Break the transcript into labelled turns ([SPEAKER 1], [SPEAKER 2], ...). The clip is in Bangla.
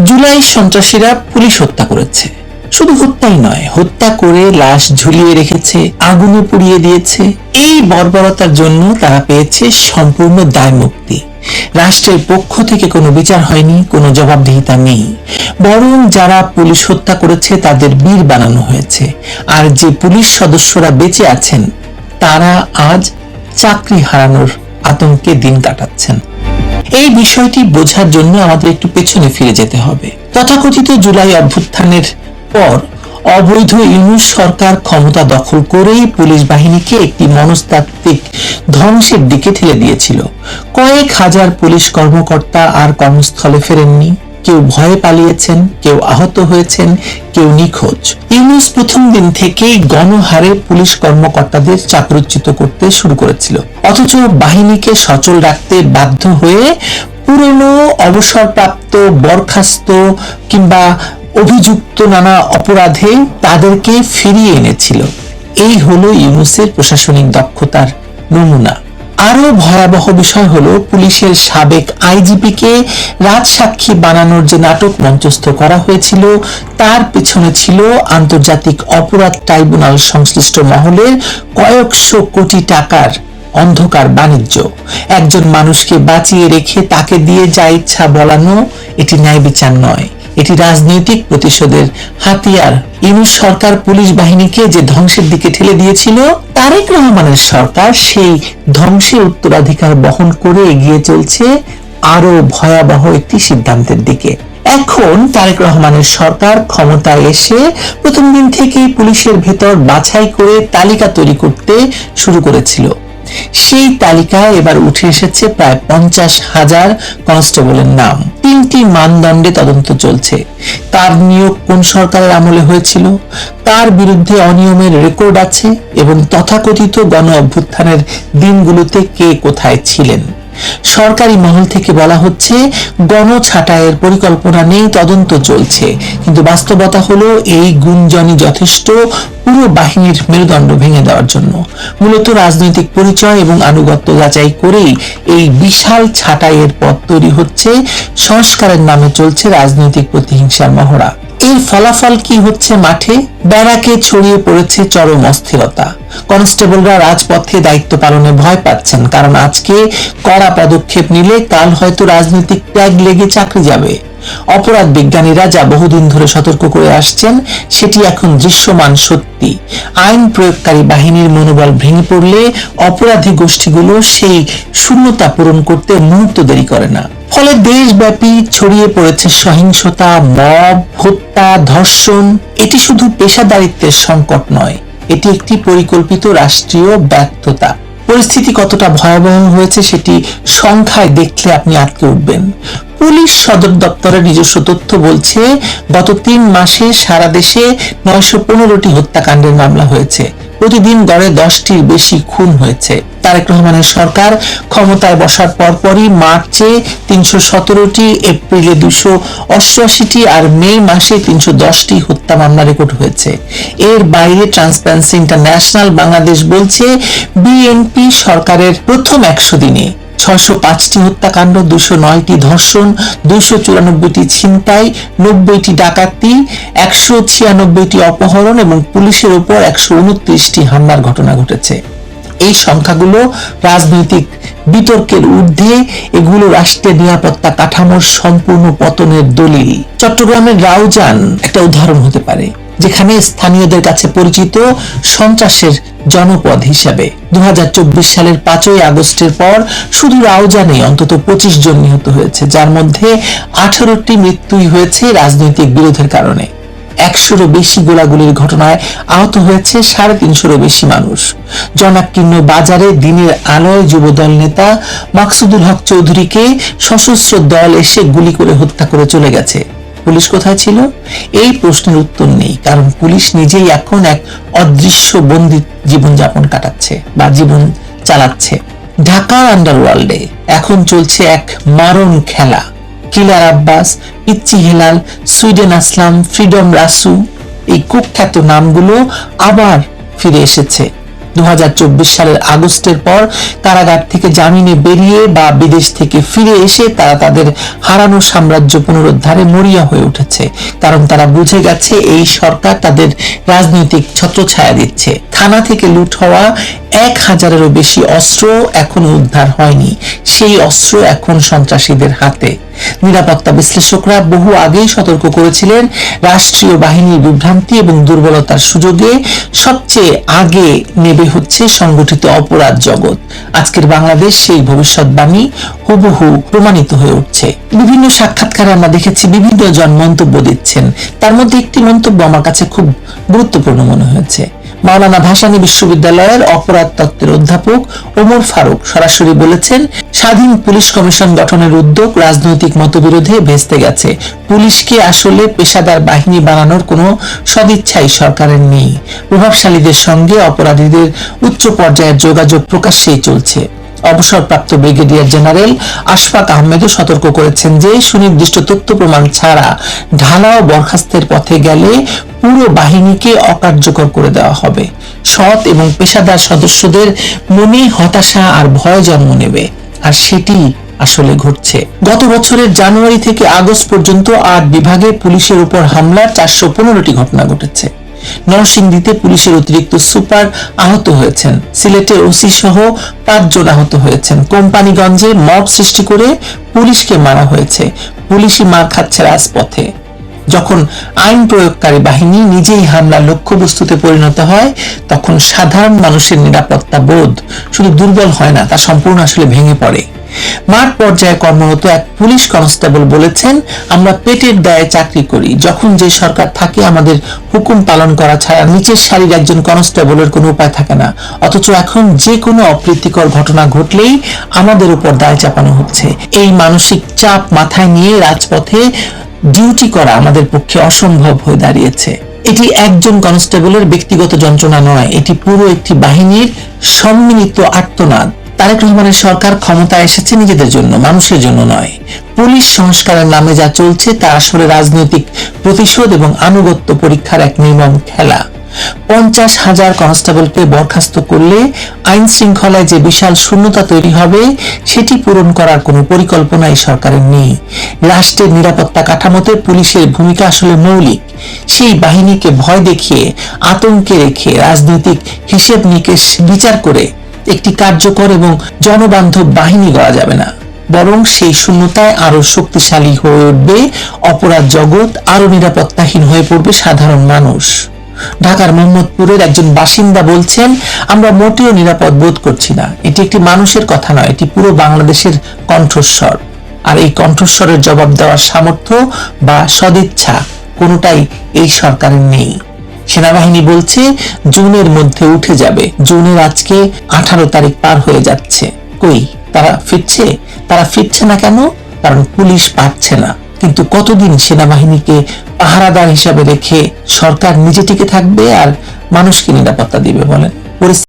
[SPEAKER 1] জুলাই সন্ত্রাসীরা পুলিশ হত্যা করেছে, শুধু হত্যাই নয়, হত্যা করে লাশ ঝুলিয়ে রেখেছে, আগুনে পুড়িয়ে দিয়েছে। এই বর্বরতার জন্য তারা পেয়েছে সম্পূর্ণ দায় মুক্তি। রাষ্ট্রের পক্ষ থেকে কোনো বিচার হয়নি, কোনো জবাবদিহিতা নেই, বরং যারা পুলিশ হত্যা করেছে তাদের বীর বানানো হয়েছে। আর যে পুলিশ সদস্যরা বেঁচে আছেন তারা আজ চাকরি হারানোর আতঙ্কে দিন কাটাচ্ছেন। এই বিষয়টি বোঝার জন্য আমাদের একটু পেছনে ফিরে যেতে হবে। তথাকথিত জুলাই অভ্যুত্থানের পর অবৈধ ইউনূস সরকার ক্ষমতা দখল করেই পুলিশ বাহিনীকে একটি মনস্তাত্ত্বিক ধ্বংসের দিকে ঠেলে দিয়েছিল। কয়েক হাজার পুলিশ কর্মকর্তা আর কর্মস্থলে ফেরেননি, কেউ ভয়ে পালিয়েছেন, কেউ আহত হয়েছেন, কেউ নিখোঁজ। ইউনূস প্রথম দিন থেকেই গণহারে পুলিশ কর্মকর্তাদের চাকরিচ্যুত করতে শুরু করেছিল, অথচ বাহিনীকে সচল রাখতে বাধ্য হয়ে পুরনো, অবসরপ্রাপ্ত, বরখাস্ত কিংবা অভিযুক্ত নানা অপরাধে তাদেরকে ফিরিয়ে এনেছিল। এই হলো ইউনূসের প্রশাসনিক দক্ষতার নমুনা। আরো ভয়াবহ বিষয় হলো পুলিশের সাবেক আইজিপিকে রাজসাক্ষী বানানোর যে নাটক মঞ্চস্থ করা হয়েছিল তার পেছনে ছিল আন্তর্জাতিক অপরাধ ট্রাইব্যুনাল সংশ্লিষ্ট মহলের কয়েকশো কোটি টাকার অন্ধকার বাণিজ্য। একজন মানুষকে বাঁচিয়ে রেখে তাকে দিয়ে যা ইচ্ছা বলানো, এটি ন্যায় বিচার নয়, এটি রাজনৈতিক প্রতিশোধের হাতিয়ার। ইউনূস সরকার পুলিশ বাহিনীকে যে ধ্বংসের দিকে ঠেলে দিয়েছিল, তারেক রহমানের সরকার সেই ধ্বংসের উত্তরাধিকার বহন করে এগিয়ে চলছে আরো ভয়াবহ একটি সিদ্ধান্তের দিকে। এখন তারেক রহমানের সরকার ক্ষমতায় এসে প্রথম দিন থেকেই পুলিশের ভেতর বাছাই করে তালিকা তৈরি করতে শুরু করেছিল। সেই তালিকায় এবার উঠে এসেছে প্রায় 50,000 কনস্টেবলের নাম। 3টি মানদণ্ডে তদন্ত চলছে। কার নিয়োগ কোন সরকারের আমলে হয়েছিল, কার বিরুদ্ধে অনিয়মের রেকর্ড আছে এবং তথাকথিত গণ অভ্যুত্থানের দিনগুলোতে কে কোথায় ছিলেন। সরকারি মহল থেকে বলা হচ্ছে গণছাঁটাইয়ের পরিকল্পনা নেই, তদন্ত চলছে, কিন্তু বাস্তবতা হলো এই গুঞ্জনই যথেষ্ট পুরো বাহিনীর মেরুদণ্ড ভেঙে দেওয়ার জন্য। মূলত রাজনৈতিক পরিচয় এবং আনুগত্য যাচাই করেই এই বিশাল ছাঁটাইয়ের পথ তৈরি হচ্ছে। সংস্কারের নামে চলছে রাজনৈতিক প্রতিহিংসার মহড়া। এর ফলাফল কি হচ্ছে? মাঠে ব্যারাকে ছড়িয়ে পড়েছে চরম অস্থিরতা। কনস্টেবলরা রাজপথে দায়িত্ব পালনে ভয় পাচ্ছেন, কারণ আজকে কড়া পদক্ষেপ নিলে কাল হয়তো রাজনৈতিক ট্যাগ লেগে চাকরি যাবে। অপরাধ বিজ্ঞানীরা যা বহুদিন ধরে সতর্ক করে আসছেন সেটি এখন দৃশ্যমান সত্যি। আইন প্রয়োগকারী বাহিনীর মনোবল ভেঙে পড়লে অপরাধী গোষ্ঠীগুলো সেই শূন্যতা পূরণ করতে মুহূর্ত দেরি করে না। ফলে দেশব্যাপী ছড়িয়ে পড়েছে সহিংসতা, মব, হত্যা, ধর্ষণ। এটি শুধু পেশাদারিত্বের সংকট নয়, এটি একটি পরিকল্পিত রাষ্ট্রীয় ব্যর্থতা। পরিস্থিতি কতটা ভয়াবহ হয়েছে সেটি সংখ্যায় দেখলে আপনি আটকে উঠবেন। পুলিশ সদর দপ্তরের নিজস্ব তথ্য বলছে গত 3 মাসে সারা দেশে 915টি হত্যাকাণ্ডের মামলা হয়েছে। প্রতিদিন গড়ে 10টির বেশি খুন হয়েছে। তারেক রহমানের সরকার ক্ষমতায় বসার পরপরই মার্চে 317টি, এপ্রিলে 288টি আর মে মাসে 310টি হত্যা মামলা রেকর্ড হয়েছে। এর বাইরে ট্রান্সপারেন্সি ইন্টারন্যাশনাল বাংলাদেশ বলছে বিএনপি সরকারের প্রথম 100 দিনে 605টি হত্যাকাণ্ড, 209টি ধর্ষণ, 294টি ছিনতাই, 90টি ডাকাতি, 196টি অপহরণ এবং পুলিশের উপর 129টি হামলার ঘটনা ঘটেছে। এই সংখ্যাগুলো রাজনৈতিক বিতর্কের ঊর্ধ্বে, এগুলো রাষ্ট্রের নিরাপত্তা কাঠামোর সম্পূর্ণ পতনের দলিল। চট্টগ্রামের রাউজান একটা উদাহরণ হতে পারে, যেখানে স্থানীয়দের কাছে পরিচিত সন্ত্রাসের জনপদ হিসাবে। 2024 সালের 5ই আগস্টের পর শুধু রাউজানে অন্তত 25 জন নিহত হয়েছে, যার মধ্যে 18টি মৃত্যুই হয়েছে রাজনৈতিক বিরোধের কারণে। 100-রও বেশি গোলাগুলির ঘটনায় আহত হয়েছে 350-রও বেশি মানুষ। জনাকীর্ণ বাজারে দিনের আলোয় যুবদল নেতা মাকসুদুল হক চৌধুরীকে সশস্ত্র দল এসে গুলি করে হত্যা করে চলে গেছে। পুলিশ কোথায় ছিল? এই প্রশ্নের উত্তর নেই, কারণ পুলিশ নিজেই এখন এক অদৃশ্য বন্দী জীবনযাপন কাটাচ্ছে বা জীবন চালাচ্ছে। ঢাকার আন্ডারওয়ার্ল্ডে এখন চলছে এক মারণ খেলা। কিলার আব্বাস, পিচ্চি হেলাল, সুইডেন আসলাম, ফ্রিডম রাসু, এই কুখ্যাত নামগুলো আবার ফিরে এসেছে। 2024 সালের আগস্টের পর কারাগার থেকে জামিনে বেরিয়ে বা বিদেশ থেকে ফিরে এসে তারা তাদের হারানো সাম্রাজ্য পুনরুদ্ধারে মরিয়া হয়ে উঠেছে, কারণ তারা বুঝে গেছে এই সরকার তাদের রাজনৈতিক ছত্রছায়া দিচ্ছে। থানা থেকে লুট হওয়া 1000-এরও বেশি অস্ত্র এখনো উদ্ধার হয়নি, সেই অস্ত্র এখন সন্ত্রাসীদের হাতে। নিরাপত্তা বিশ্লেষকরা বহু আগেই সতর্ক করেছিলেন, রাষ্ট্রীয় বাহিনীর বিভ্রান্তি এবং দুর্বলতার সুযোগে সবচেয়ে আগে নেবে হচ্ছে সংগঠিত অপরাধ জগৎ। আজকের বাংলাদেশ সেই ভবিষ্যৎবাণী হুবহু প্রমাণিত হয়ে উঠছে। বিভিন্ন সাক্ষাৎকারে আমরা দেখেছি বিভিন্ন জন মন্তব্য দিচ্ছেন, তার মধ্যে একটি মন্তব্য আমার কাছে খুব গুরুত্বপূর্ণ মনে হয়েছে। মাওলানা ভাসানী বিশ্ববিদ্যালয়ের অপরাধ তত্ত্বের অধ্যাপক ওমর ফারুক সরাসরি বলেছেন, স্বাধীন পুলিশ কমিশন গঠনের উদ্যোগ রাজনৈতিক মতবিরোধে ভেস্তে গেছে। পুলিশকে আসলে পেশাদার বাহিনী বানানোর কোনো সদিচ্ছাই সরকারের নেই। প্রভাবশালীদের সঙ্গে অপরাধীদের উচ্চ পর্যায়ের যোগাযোগ প্রকাশ্যেই চলছে। অবসরপ্রাপ্ত ব্রিগেডিয়ার জেনারেল আশফাক আহমেদও সতর্ক করেছেন যে সুনির্দিষ্ট তথ্য প্রমাণ ছাড়া ঢালাও বরখাস্তের পথে গেলে পুরো বাহিনীকে অকার্যকর করে দেওয়া হবে। সৎ এবং পেশাদার সদস্যদের মনে হতাশা আর ভয় জন্ম নেবে, আর সেটি আসলে ঘটছে। গত বছরের জানুয়ারি থেকে আগস্ট পর্যন্ত 8 বিভাগে পুলিশের উপর হামলার 415টি ঘটনা ঘটেছে। নরসিংদীতে পুলিশের অতিরিক্ত সুপার আহত হয়েছেন, সিলেটে ওসি সহ 5 জন আহত হয়েছেন, কোম্পানিগঞ্জে মব সৃষ্টি করে পুলিশকে মারা হয়েছে। পুলিশই মার খাচ্ছে রাজপথে। যখন আইন প্রয়োগকারী বাহিনী নিজেই হামলার লক্ষ্যবস্তুতে পরিণত হয়, তখন সাধারণ মানুষের নিরাপত্তা বোধ শুধু দুর্বল হয় না, তা সম্পূর্ণ আসলে ভেঙে পড়ে। মাঠ পর্যায়ে কর্মরত এক পুলিশ কনস্টেবল বলেছেন, আমরা পেটের দায়ে চাকরি করি, যখন যে সরকার থাকে আমাদের হুকুম পালন করা ছাড়া নিচের সারির একজন কনস্টেবলের কোনো উপায় থাকে না, অথচ এখন যে কোনো অপ্রীতিকর ঘটনা ঘটলেই আমাদের উপর দায় চাপানো হচ্ছে। এই মানসিক চাপ মাথায় নিয়ে রাজপথে ডিউটি করা আমাদের পক্ষে অসম্ভব হয়ে দাঁড়িয়েছে। এটি একজন কনস্টেবলের ব্যক্তিগত যন্ত্রণা নয়, এটি পুরো একটি বাহিনীর সম্মিলিত আর্তনাদ। তারেক রহমানের সরকার ক্ষমতায় এসেছে নিজেদের জন্য, মানুষের জন্য নয়। পুলিশ সংস্কারের নামে যা চলছে তা আসলে রাজনৈতিক প্রতিশোধ এবং আনুগত্য পরীক্ষার এক নির্মম খেলা। 50,000 কনস্টেবলকে বরখাস্ত করলে আইন শৃঙ্খলায় যে বিশাল শূন্যতা তৈরি হবে, সেটি পূরণ করার কোনো পরিকল্পনা এই সরকারের নেই। রাষ্ট্রের নিরাপত্তা কাঠামোতে পুলিশের ভূমিকা আসলে মৌলিক। সেই বাহিনীকে ভয় দেখিয়ে, আতঙ্কে রেখে, রাজনৈতিক হিসেব নিকেশ বিচার করে একটি কার্যকর এবং জনবান্ধব বাহিনী গড়া যাবে না, বরং সেই শূন্যতায় আরো শক্তিশালী হয়ে উঠবে অপরাধ জগৎ, আরো নিরাপত্তাহীন হয়ে পড়বে সাধারণ মানুষ। ঢাকার মোহাম্মদপুরের একজন বাসিন্দা বলছেন, আমরা মোটেও নিরাপদ বোধ করছি না। এটি একটি মানুষের কথা নয়, এটি পুরো বাংলাদেশের কণ্ঠস্বর। আর এই কণ্ঠস্বরের জবাব দেওয়ার সামর্থ্য বা সদিচ্ছা কোনোটাই এই সরকারের নেই। সেনাবাহিনী বলছে জুনের মধ্যে উঠে যাবে। জুনের আজকে 18 তারিখ পার হয়ে যাচ্ছে, কই তারা ফিরছে? তারা ফিরছে না কেন? কারণ পুলিশ পারছে না। কিন্তু কতদিন সেনাবাহিনীকে পাহারাদার হিসাবে রেখে সরকার নিজে টিকে থাকবে আর মানুষকে নিরাপত্তা দিবে বলেন?